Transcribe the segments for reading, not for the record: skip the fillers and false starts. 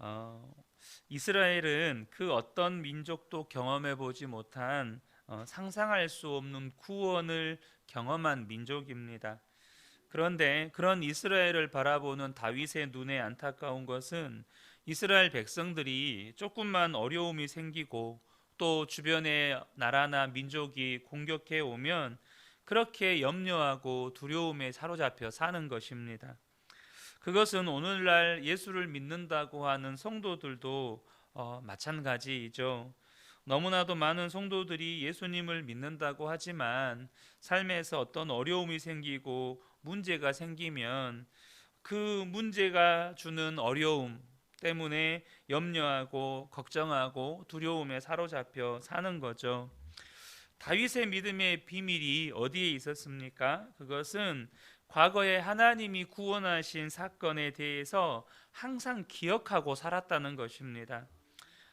어, 이스라엘은 그 어떤 민족도 경험해 보지 못한 상상할 수 없는 구원을 경험한 민족입니다. 그런데 그런 이스라엘을 바라보는 다윗의 눈에 안타까운 것은 이스라엘 백성들이 조금만 어려움이 생기고 또 주변의 나라나 민족이 공격해 오면 그렇게 염려하고 두려움에 사로잡혀 사는 것입니다. 그것은 오늘날 예수를 믿는다고 하는 성도들도 마찬가지이죠. 너무나도 많은 성도들이 예수님을 믿는다고 하지만 삶에서 어떤 어려움이 생기고 문제가 생기면 그 문제가 주는 어려움 때문에 염려하고 걱정하고 두려움에 사로잡혀 사는 거죠. 다윗의 믿음의 비밀이 어디에 있었습니까? 그것은 과거에 하나님이 구원하신 사건에 대해서 항상 기억하고 살았다는 것입니다.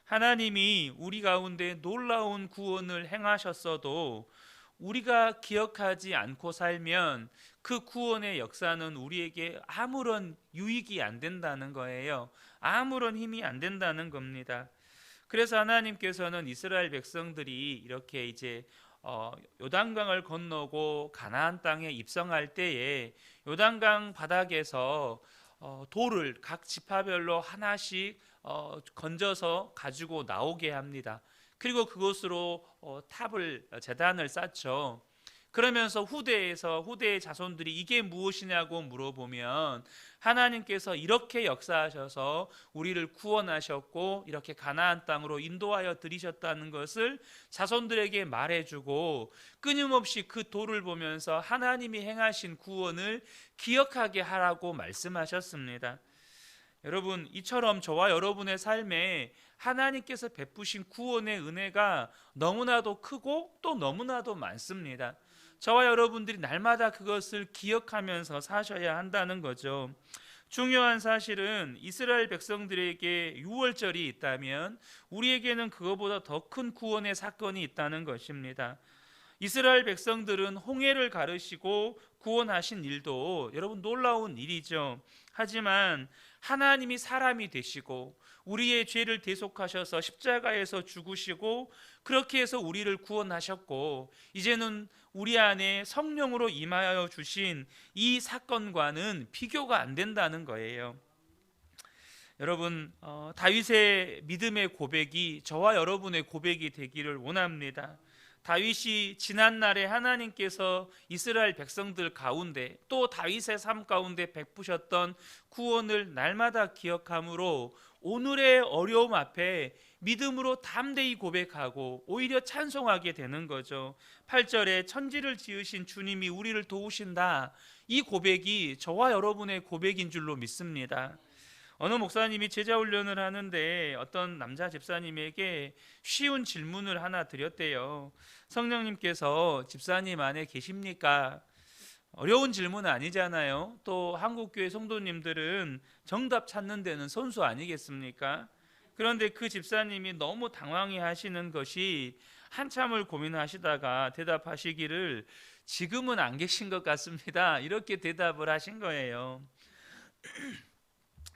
하나님이 우리 가운데 놀라운 구원을 행하셨어도 우리가 기억하지 않고 살면 그 구원의 역사는 우리에게 아무런 유익이 안 된다는 거예요. 아무런 힘이 안 된다는 겁니다. 그래서 하나님께서는 이스라엘 백성들이 이렇게 이제 요단강을 건너고 가나안 땅에 입성할 때에 요단강 바닥에서 돌을 각 지파별로 하나씩 건져서 가지고 나오게 합니다. 그리고 그곳으로 탑을 제단을 쌓죠. 그러면서 후대의 자손들이 이게 무엇이냐고 물어보면 하나님께서 이렇게 역사하셔서 우리를 구원하셨고 이렇게 가나안 땅으로 인도하여 들이셨다는 것을 자손들에게 말해주고 끊임없이 그 돌을 보면서 하나님이 행하신 구원을 기억하게 하라고 말씀하셨습니다. 여러분, 이처럼 저와 여러분의 삶에 하나님께서 베푸신 구원의 은혜가 너무나도 크고 또 너무나도 많습니다. 저와 여러분들이 날마다 그것을 기억하면서 사셔야 한다는 거죠. 중요한 사실은 이스라엘 백성들에게 유월절이 있다면 우리에게는 그거보다 더 큰 구원의 사건이 있다는 것입니다. 이스라엘 백성들은 홍해를 가르시고 구원하신 일도 여러분 놀라운 일이죠. 하지만 하나님이 사람이 되시고 우리의 죄를 대속하셔서 십자가에서 죽으시고 그렇게 해서 우리를 구원하셨고 이제는 우리 안에 성령으로 임하여 주신 이 사건과는 비교가 안 된다는 거예요. 여러분, 다윗의 믿음의 고백이 저와 여러분의 고백이 되기를 원합니다. 다윗이 지난날에 하나님께서 이스라엘 백성들 가운데 또 다윗의 삶 가운데 베푸셨던 구원을 날마다 기억함으로 오늘의 어려움 앞에 믿음으로 담대히 고백하고 오히려 찬송하게 되는 거죠. 8절에 천지를 지으신 주님이 우리를 도우신다. 이 고백이 저와 여러분의 고백인 줄로 믿습니다. 어느 목사님이 제자 훈련을 하는데 어떤 남자 집사님에게 쉬운 질문을 하나 드렸대요. 성령님께서 집사님 안에 계십니까? 어려운 질문은 아니잖아요. 또 한국교회 성도님들은 정답 찾는 데는 선수 아니겠습니까? 그런데 그 집사님이 너무 당황해 하시는 것이 한참을 고민하시다가 대답하시기를 지금은 안 계신 것 같습니다. 이렇게 대답을 하신 거예요.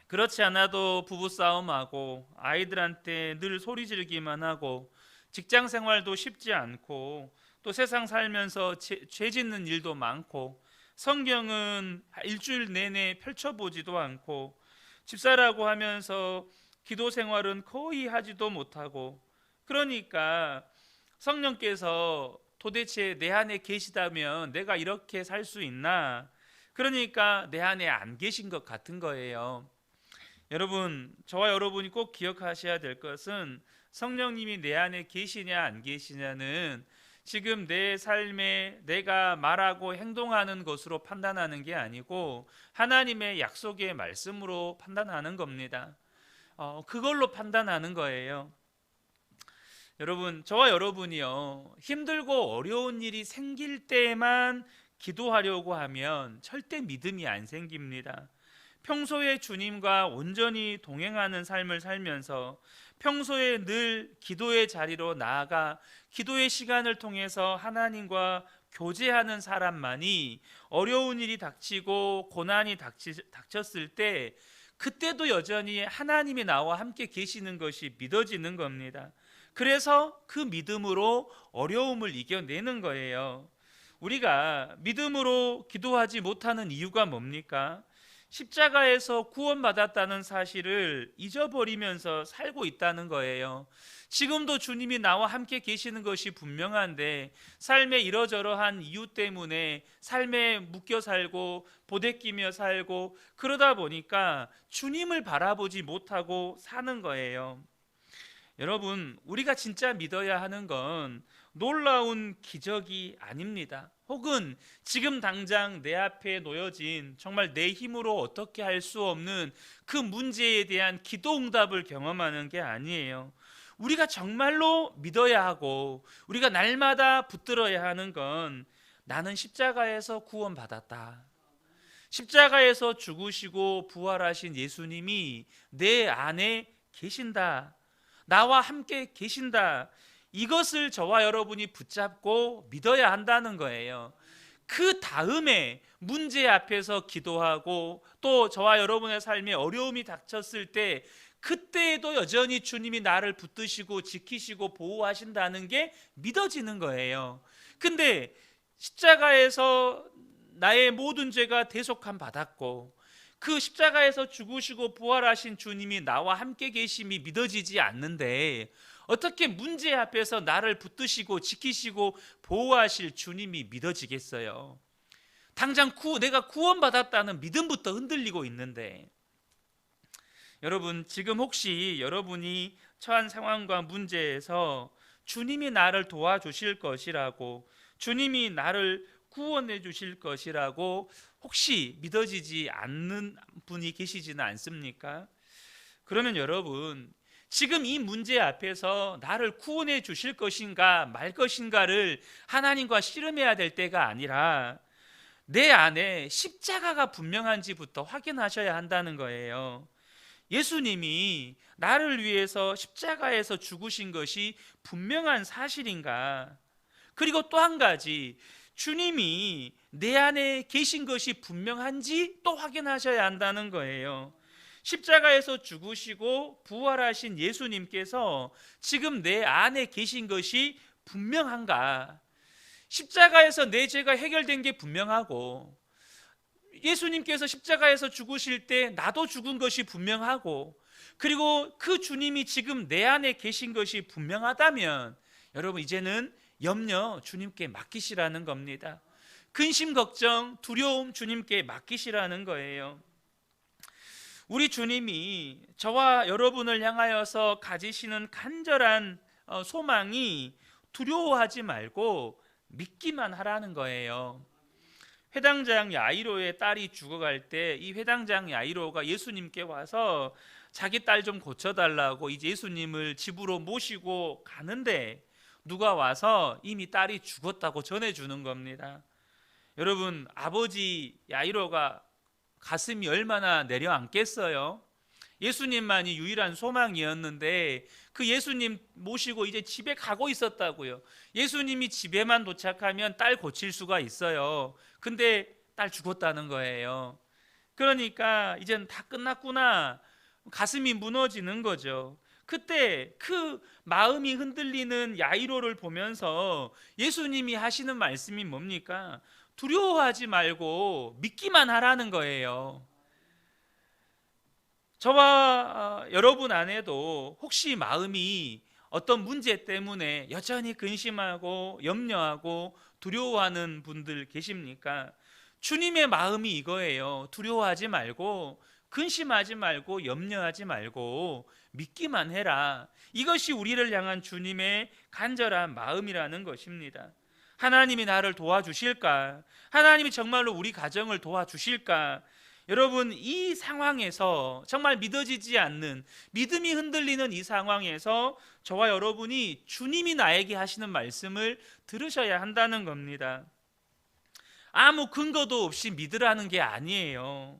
그렇지 않아도 부부싸움하고 아이들한테 늘 소리 지르기만 하고 직장 생활도 쉽지 않고 또 세상 살면서 죄 짓는 일도 많고 성경은 일주일 내내 펼쳐보지도 않고 집사라고 하면서 기도 생활은 거의 하지도 못하고 그러니까 성령께서 도대체 내 안에 계시다면 내가 이렇게 살 수 있나? 그러니까 내 안에 안 계신 것 같은 거예요. 여러분, 저와 여러분이 꼭 기억하셔야 될 것은 성령님이 내 안에 계시냐 안 계시냐는 지금 내 삶에 내가 말하고 행동하는 것으로 판단하는 게 아니고 하나님의 약속의 말씀으로 판단하는 겁니다. 그걸로 판단하는 거예요. 여러분, 저와 여러분이요, 힘들고 어려운 일이 생길 때만 기도하려고 하면 절대 믿음이 안 생깁니다. 평소에 주님과 온전히 동행하는 삶을 살면서 평소에 늘 기도의 자리로 나아가 기도의 시간을 통해서 하나님과 교제하는 사람만이 어려운 일이 닥치고 고난이 닥쳤을 때 그때도 여전히 하나님이 나와 함께 계시는 것이 믿어지는 겁니다. 그래서 그 믿음으로 어려움을 이겨내는 거예요. 우리가 믿음으로 기도하지 못하는 이유가 뭡니까? 십자가에서 구원받았다는 사실을 잊어버리면서 살고 있다는 거예요. 지금도 주님이 나와 함께 계시는 것이 분명한데 삶의 이러저러한 이유 때문에 삶에 묶여 살고 보대끼며 살고 그러다 보니까 주님을 바라보지 못하고 사는 거예요. 여러분, 우리가 진짜 믿어야 하는 건 놀라운 기적이 아닙니다. 혹은 지금 당장 내 앞에 놓여진 정말 내 힘으로 어떻게 할 수 없는 그 문제에 대한 기도 응답을 경험하는 게 아니에요. 우리가 정말로 믿어야 하고 우리가 날마다 붙들어야 하는 건 나는 십자가에서 구원받았다. 십자가에서 죽으시고 부활하신 예수님이 내 안에 계신다. 나와 함께 계신다. 이것을 저와 여러분이 붙잡고 믿어야 한다는 거예요. 그 다음에 문제 앞에서 기도하고 또 저와 여러분의 삶에 어려움이 닥쳤을 때 그때에도 여전히 주님이 나를 붙드시고 지키시고 보호하신다는 게 믿어지는 거예요. 근데 십자가에서 나의 모든 죄가 대속함 받았고 그 십자가에서 죽으시고 부활하신 주님이 나와 함께 계심이 믿어지지 않는데 어떻게 문제 앞에서 나를 붙드시고 지키시고 보호하실 주님이 믿어지겠어요? 당장 내가 구원받았다는 믿음부터 흔들리고 있는데, 여러분, 지금 혹시 여러분이 처한 상황과 문제에서 주님이 나를 도와주실 것이라고, 주님이 나를 구원해 주실 것이라고 혹시 믿어지지 않는 분이 계시지는 않습니까? 그러면 여러분, 지금 이 문제 앞에서 나를 구원해 주실 것인가 말 것인가를 하나님과 씨름해야 될 때가 아니라 내 안에 십자가가 분명한지부터 확인하셔야 한다는 거예요. 예수님이 나를 위해서 십자가에서 죽으신 것이 분명한 사실인가? 그리고 또 한 가지, 주님이 내 안에 계신 것이 분명한지 또 확인하셔야 한다는 거예요. 십자가에서 죽으시고 부활하신 예수님께서 지금 내 안에 계신 것이 분명한가? 십자가에서 내 죄가 해결된 게 분명하고 예수님께서 십자가에서 죽으실 때 나도 죽은 것이 분명하고 그리고 그 주님이 지금 내 안에 계신 것이 분명하다면 여러분 이제는 염려 주님께 맡기시라는 겁니다. 근심 걱정 두려움 주님께 맡기시라는 거예요. 우리 주님이 저와 여러분을 향하여서 가지시는 간절한 소망이 두려워하지 말고 믿기만 하라는 거예요. 회당장 야이로의 딸이 죽어갈 때 이 회당장 야이로가 예수님께 와서 자기 딸 좀 고쳐달라고 이제 예수님을 집으로 모시고 가는데 누가 와서 이미 딸이 죽었다고 전해주는 겁니다. 여러분, 아버지 야이로가 가슴이 얼마나 내려앉겠어요? 예수님만이 유일한 소망이었는데 그 예수님 모시고 이제 집에 가고 있었다고요. 예수님이 집에만 도착하면 딸 고칠 수가 있어요. 근데 딸 죽었다는 거예요. 그러니까 이젠 다 끝났구나. 가슴이 무너지는 거죠. 그때 그 마음이 흔들리는 야이로를 보면서 예수님이 하시는 말씀이 뭡니까? 두려워하지 말고 믿기만 하라는 거예요. 저와 여러분 안에도 혹시 마음이 어떤 문제 때문에 여전히 근심하고 염려하고 두려워하는 분들 계십니까? 주님의 마음이 이거예요. 두려워하지 말고 근심하지 말고 염려하지 말고 믿기만 해라. 이것이 우리를 향한 주님의 간절한 마음이라는 것입니다. 하나님이 나를 도와주실까? 하나님이 정말로 우리 가정을 도와주실까? 여러분, 이 상황에서 정말 믿어지지 않는 믿음이 흔들리는 이 상황에서 저와 여러분이 주님이 나에게 하시는 말씀을 들으셔야 한다는 겁니다. 아무 근거도 없이 믿으라는 게 아니에요.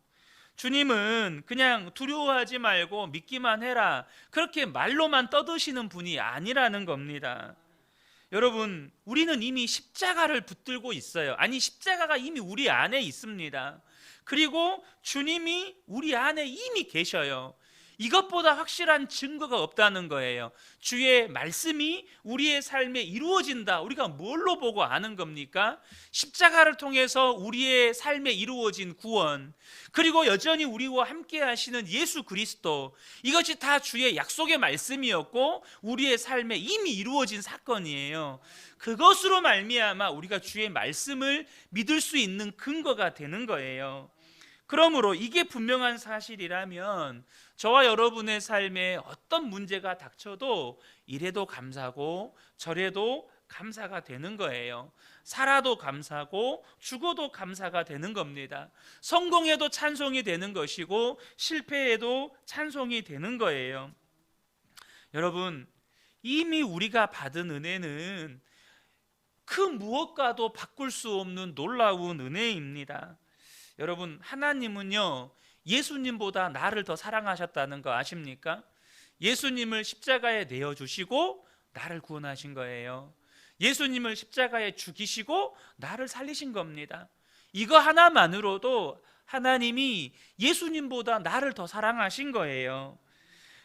주님은 그냥 두려워하지 말고 믿기만 해라 그렇게 말로만 떠드시는 분이 아니라는 겁니다. 여러분, 우리는 이미 십자가를 붙들고 있어요. 아니, 십자가가 이미 우리 안에 있습니다. 그리고 주님이 우리 안에 이미 계셔요. 이것보다 확실한 증거가 없다는 거예요. 주의 말씀이 우리의 삶에 이루어진다. 우리가 뭘로 보고 아는 겁니까? 십자가를 통해서 우리의 삶에 이루어진 구원, 그리고 여전히 우리와 함께 하시는 예수 그리스도, 이것이 다 주의 약속의 말씀이었고 우리의 삶에 이미 이루어진 사건이에요. 그것으로 말미암아 우리가 주의 말씀을 믿을 수 있는 근거가 되는 거예요. 그러므로 이게 분명한 사실이라면 저와 여러분의 삶에 어떤 문제가 닥쳐도 이래도 감사고 저래도 감사가 되는 거예요. 살아도 감사고 죽어도 감사가 되는 겁니다. 성공해도 찬송이 되는 것이고 실패해도 찬송이 되는 거예요. 여러분, 이미 우리가 받은 은혜는 그 무엇과도 바꿀 수 없는 놀라운 은혜입니다. 여러분, 하나님은요 예수님보다 나를 더 사랑하셨다는 거 아십니까? 예수님을 십자가에 내어주시고 나를 구원하신 거예요. 예수님을 십자가에 죽이시고 나를 살리신 겁니다. 이거 하나만으로도 하나님이 예수님보다 나를 더 사랑하신 거예요.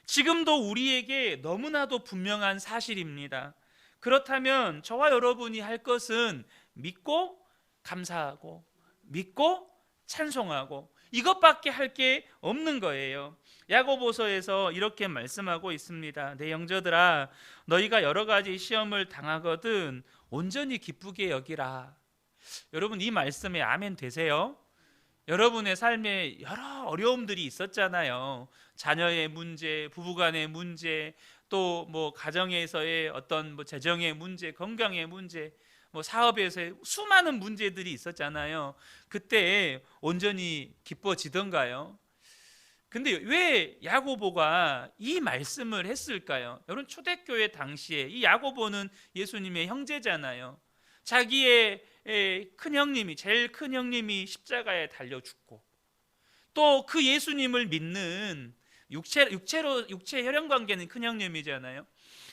지금도 우리에게 너무나도 분명한 사실입니다. 그렇다면 저와 여러분이 할 것은 믿고 감사하고 믿고 찬송하고 이것밖에 할 게 없는 거예요. 야고보서에서 이렇게 말씀하고 있습니다. 내 형제들아, 너희가 여러 가지 시험을 당하거든 온전히 기쁘게 여기라. 여러분, 이 말씀에 아멘 되세요? 여러분의 삶에 여러 어려움들이 있었잖아요. 자녀의 문제, 부부간의 문제, 또 뭐 가정에서의 어떤 뭐 재정의 문제, 건강의 문제, 뭐 사업에서의 수많은 문제들이 있었잖아요. 그때 온전히 기뻐지던가요? 근데 왜 야고보가 이 말씀을 했을까요? 여러분, 초대교회 당시에 이 야고보는 예수님의 형제잖아요. 자기의 큰 형님이, 제일 큰 형님이 십자가에 달려 죽고, 또 그 예수님을 믿는 육체 혈연 관계는 큰 형님이잖아요.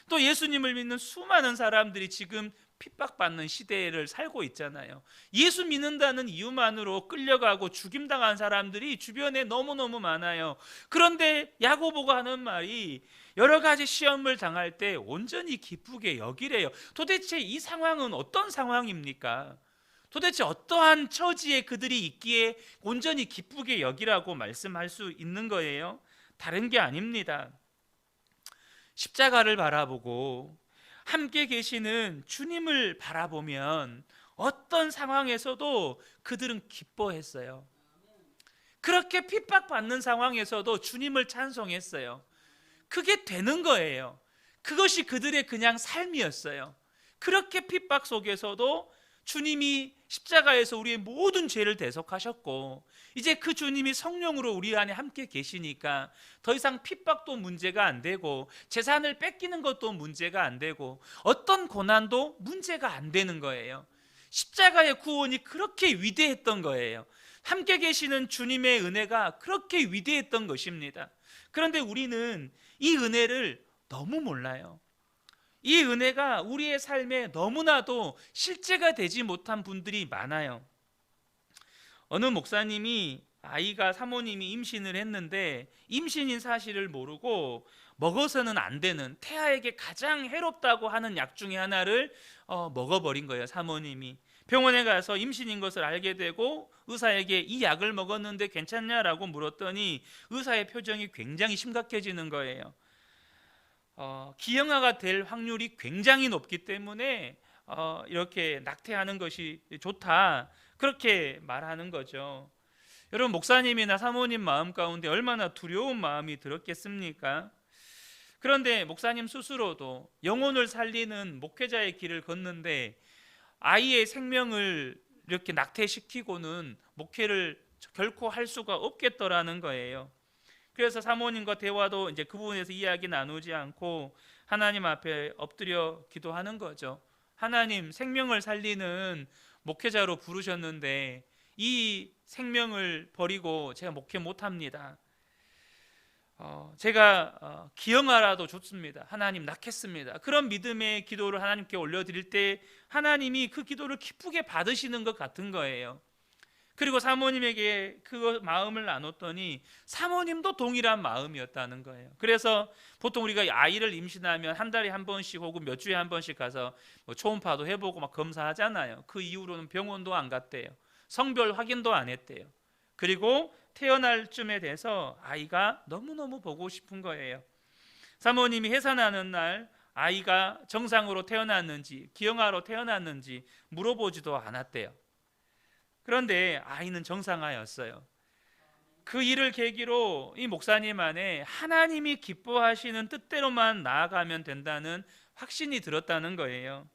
또 예수님을 믿는 수많은 사람들이 지금 핍박받는 시대를 살고 있잖아요. 예수 믿는다는 이유만으로 끌려가고 죽임당한 사람들이 주변에 너무너무 많아요. 그런데 야고보가 하는 말이 여러 가지 시험을 당할 때 온전히 기쁘게 여기래요. 도대체 이 상황은 어떤 상황입니까? 도대체 어떠한 처지에 그들이 있기에 온전히 기쁘게 여기라고 말씀할 수 있는 거예요? 다른 게 아닙니다. 십자가를 바라보고 함께 계시는 주님을 바라보면 어떤 상황에서도 그들은 기뻐했어요. 그렇게 핍박받는 상황에서도 주님을 찬송했어요. 그게 되는 거예요. 그것이 그들의 그냥 삶이었어요. 그렇게 핍박 속에서도 주님이 십자가에서 우리의 모든 죄를 대속하셨고, 이제 그 주님이 성령으로 우리 안에 함께 계시니까 더 이상 핍박도 문제가 안 되고 재산을 뺏기는 것도 문제가 안 되고 어떤 고난도 문제가 안 되는 거예요. 십자가의 구원이 그렇게 위대했던 거예요. 함께 계시는 주님의 은혜가 그렇게 위대했던 것입니다. 그런데 우리는 이 은혜를 너무 몰라요. 이 은혜가 우리의 삶에 너무나도 실제가 되지 못한 분들이 많아요. 어느 목사님이 아이가 사모님이 임신을 했는데 임신인 사실을 모르고 먹어서는 안 되는 태아에게 가장 해롭다고 하는 약 중에 하나를 먹어버린 거예요. 사모님이 병원에 가서 임신인 것을 알게 되고 의사에게 이 약을 먹었는데 괜찮냐라고 물었더니 의사의 표정이 굉장히 심각해지는 거예요. 기형아가 될 확률이 굉장히 높기 때문에 이렇게 낙태하는 것이 좋다, 그렇게 말하는 거죠. 여러분, 목사님이나 사모님 마음 가운데 얼마나 두려운 마음이 들었겠습니까? 그런데 목사님 스스로도 영혼을 살리는 목회자의 길을 걷는데 아이의 생명을 이렇게 낙태시키고는 목회를 결코 할 수가 없겠더라는 거예요. 그래서 사모님과 대화도 이제 그 부분에서 이야기 나누지 않고 하나님 앞에 엎드려 기도하는 거죠. 하나님, 생명을 살리는 목회자로 부르셨는데 이 생명을 버리고 제가 목회 못합니다. 제가 기형아라도 좋습니다. 하나님, 낳겠습니다. 그런 믿음의 기도를 하나님께 올려드릴 때 하나님이 그 기도를 기쁘게 받으시는 것 같은 거예요. 그리고 사모님에게 그 마음을 나눴더니 사모님도 동일한 마음이었다는 거예요. 그래서 보통 우리가 아이를 임신하면 한 달에 한 번씩 혹은 몇 주에 한 번씩 가서 뭐 초음파도 해보고 막 검사하잖아요. 그 이후로는 병원도 안 갔대요. 성별 확인도 안 했대요. 그리고 태어날 쯤에 돼서 아이가 너무너무 보고 싶은 거예요. 사모님이 해산하는 날 아이가 정상으로 태어났는지 기형아로 태어났는지 물어보지도 않았대요. 그런데 아이는 정상아였어요. 그 일을 계기로 이 목사님 안에 하나님이 기뻐하시는 뜻대로만 나아가면 된다는 확신이 들었다는 거예요.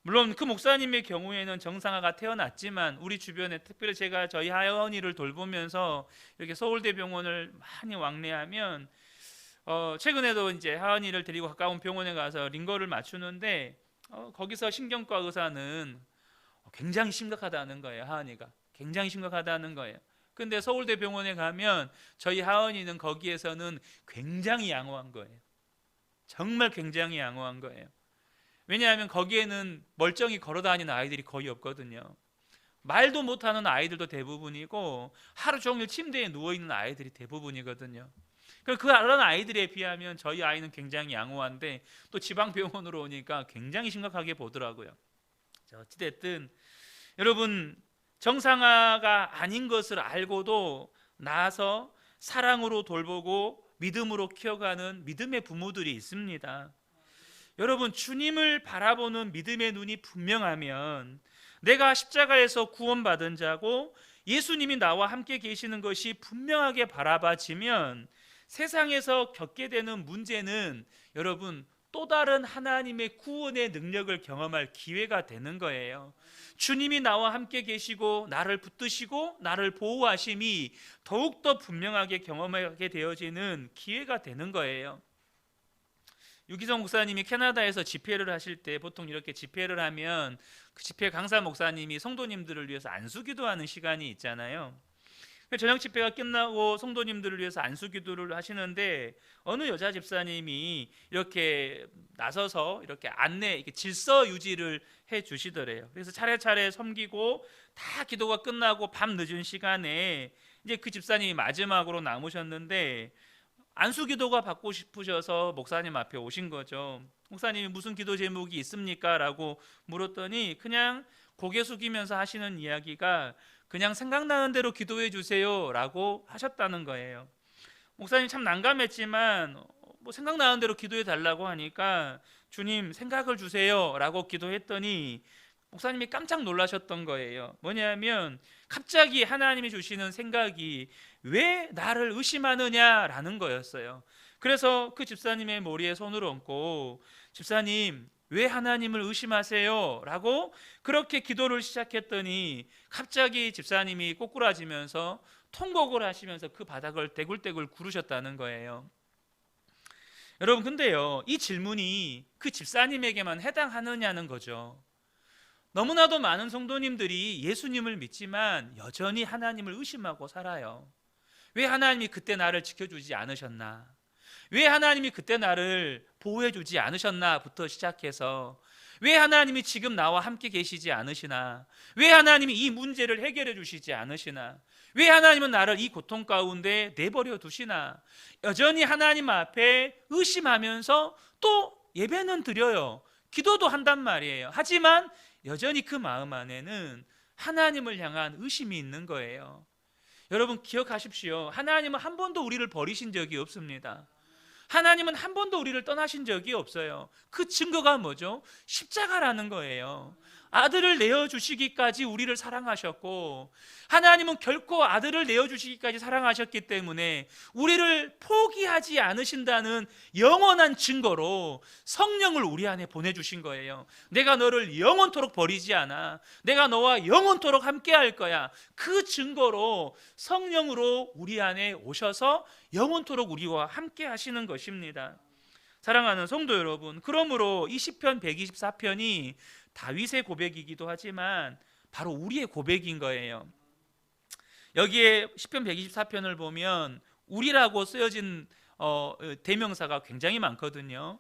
물론 그 목사님의 경우에는 정상아가 태어났지만 우리 주변에 특별히 제가 저희 하연이를 돌보면서 이렇게 서울대병원을 많이 왕래하면 최근에도 이제 하은이를 데리고 가까운 병원에 가서 링거를 맞추는데 거기서 신경과 의사는 굉장히 심각하다는 거예요. 하은이가 굉장히 심각하다는 거예요. 근데 서울대 병원에 가면 저희 하은이는 거기에서는 굉장히 양호한 거예요. 정말 굉장히 양호한 거예요. 왜냐하면 거기에는 멀쩡히 걸어다니는 아이들이 거의 없거든요. 말도 못하는 아이들도 대부분이고 하루 종일 침대에 누워있는 아이들이 대부분이거든요. 그런 아이들에 비하면 저희 아이는 굉장히 양호한데 또 지방병원으로 오니까 굉장히 심각하게 보더라고요. 어찌됐든 여러분, 정상아가 아닌 것을 알고도 낳아서 사랑으로 돌보고 믿음으로 키워가는 믿음의 부모들이 있습니다. 여러분, 주님을 바라보는 믿음의 눈이 분명하면 내가 십자가에서 구원받은 자고 예수님이 나와 함께 계시는 것이 분명하게 바라봐지면 세상에서 겪게 되는 문제는 여러분 또 다른 하나님의 구원의 능력을 경험할 기회가 되는 거예요. 주님이 나와 함께 계시고 나를 붙드시고 나를 보호하심이 더욱더 분명하게 경험하게 되어지는 기회가 되는 거예요. 유기성 목사님이 캐나다에서 집회를 하실 때 보통 이렇게 집회를 하면 그 집회 강사 목사님이 성도님들을 위해서 안수기도하는 시간이 있잖아요. 저녁 집회가 끝나고 성도님들을 위해서 안수기도를 하시는데 어느 여자 집사님이 이렇게 나서서 이렇게 이렇게 질서 유지를 해 주시더래요. 그래서 차례차례 섬기고 다 기도가 끝나고 밤 늦은 시간에 이제 그 집사님이 마지막으로 남으셨는데 안수기도가 받고 싶으셔서 목사님 앞에 오신 거죠. 목사님이 무슨 기도 제목이 있습니까? 라고 물었더니 그냥 고개 숙이면서 하시는 이야기가 그냥 생각나는 대로 기도해 주세요 라고 하셨다는 거예요. 목사님 참 난감했지만 뭐 생각나는 대로 기도해 달라고 하니까 주님 생각을 주세요 라고 기도했더니 목사님이 깜짝 놀라셨던 거예요. 뭐냐면 갑자기 하나님이 주시는 생각이 왜 나를 의심하느냐라는 거였어요. 그래서 그 집사님의 머리에 손을 얹고 집사님 왜 하나님을 의심하세요? 라고 그렇게 기도를 시작했더니 갑자기 집사님이 꼬꾸라지면서 통곡을 하시면서 그 바닥을 떼굴떼굴 구르셨다는 거예요. 여러분, 근데요, 이 질문이 그 집사님에게만 해당하느냐는 거죠. 너무나도 많은 성도님들이 예수님을 믿지만 여전히 하나님을 의심하고 살아요. 왜 하나님이 그때 나를 지켜주지 않으셨나? 왜 하나님이 그때 나를 보호해주지 않으셨나부터 시작해서 왜 하나님이 지금 나와 함께 계시지 않으시나? 왜 하나님이 이 문제를 해결해 주시지 않으시나? 왜 하나님은 나를 이 고통 가운데 내버려 두시나? 여전히 하나님 앞에 의심하면서 또 예배는 드려요. 기도도 한단 말이에요. 하지만 여전히 그 마음 안에는 하나님을 향한 의심이 있는 거예요. 여러분 기억하십시오. 하나님은 한 번도 우리를 버리신 적이 없습니다. 하나님은 한 번도 우리를 떠나신 적이 없어요. 그 증거가 뭐죠? 십자가라는 거예요. 아들을 내어주시기까지 우리를 사랑하셨고 하나님은 결코 아들을 내어주시기까지 사랑하셨기 때문에 우리를 포기하지 않으신다는 영원한 증거로 성령을 우리 안에 보내주신 거예요. 내가 너를 영원토록 버리지 않아. 내가 너와 영원토록 함께 할 거야. 그 증거로 성령으로 우리 안에 오셔서 영원토록 우리와 함께 하시는 것입니다. 사랑하는 성도 여러분, 그러므로 이 시편 124편이 다윗의 고백이기도 하지만 바로 우리의 고백인 거예요. 여기에 시편 124편을 보면 우리라고 쓰여진 대명사가 굉장히 많거든요.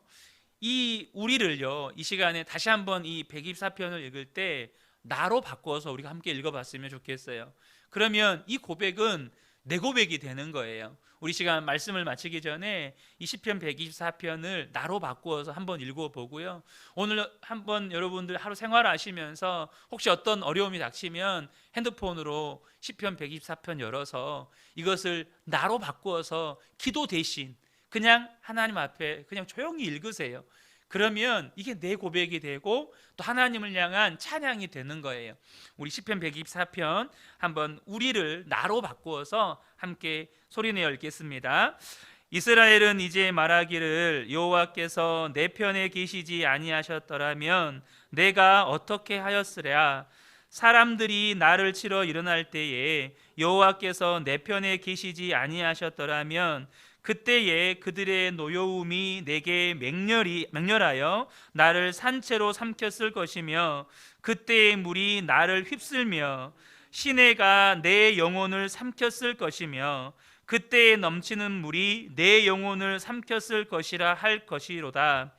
이 우리를요, 이 시간에 다시 한번 이 124편을 읽을 때 나로 바꿔서 우리가 함께 읽어봤으면 좋겠어요. 그러면 이 고백은 내 고백이 되는 거예요. 우리 시간 말씀을 마치기 전에 이 시편 124편을 나로 바꾸어서 한번 읽어보고요. 오늘 한번 여러분들 하루 생활하시면서 혹시 어떤 어려움이 닥치면 핸드폰으로 시편 124편 열어서 이것을 나로 바꾸어서 기도 대신 그냥 하나님 앞에 그냥 조용히 읽으세요. 그러면 이게 내 고백이 되고 또 하나님을 향한 찬양이 되는 거예요. 우리 시편 124편 한번 우리를 나로 바꾸어서 함께 소리내어 읽겠습니다. 이스라엘은 이제 말하기를 여호와께서 내 편에 계시지 아니하셨더라면 내가 어떻게 하였으랴. 사람들이 나를 치러 일어날 때에 여호와께서 내 편에 계시지 아니하셨더라면 그때에 그들의 노여움이 내게 맹렬하여 나를 산채로 삼켰을 것이며 그때의 물이 나를 휩쓸며 시내가 내 영혼을 삼켰을 것이며 그때에 넘치는 물이 내 영혼을 삼켰을 것이라 할 것이로다.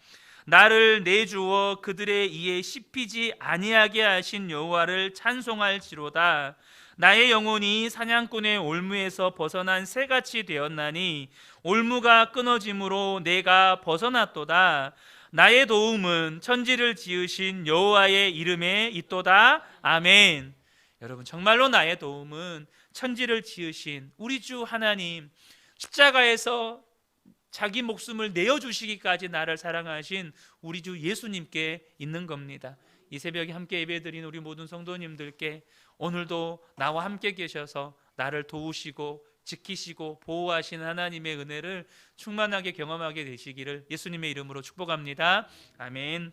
나를 내주어 그들의 이에 씹히지 아니하게 하신 여호와를 찬송할지로다. 나의 영혼이 사냥꾼의 올무에서 벗어난 새같이 되었나니 올무가 끊어짐으로 내가 벗어났도다. 나의 도움은 천지를 지으신 여호와의 이름에 있도다. 아멘. 여러분, 정말로 나의 도움은 천지를 지으신 우리 주 하나님, 십자가에서 자기 목숨을 내어주시기까지 나를 사랑하신 우리 주 예수님께 있는 겁니다. 이 새벽에 함께 예배드린 우리 모든 성도님들께 오늘도 나와 함께 계셔서 나를 도우시고 지키시고 보호하시는 하나님의 은혜를 충만하게 경험하게 되시기를 예수님의 이름으로 축복합니다. 아멘.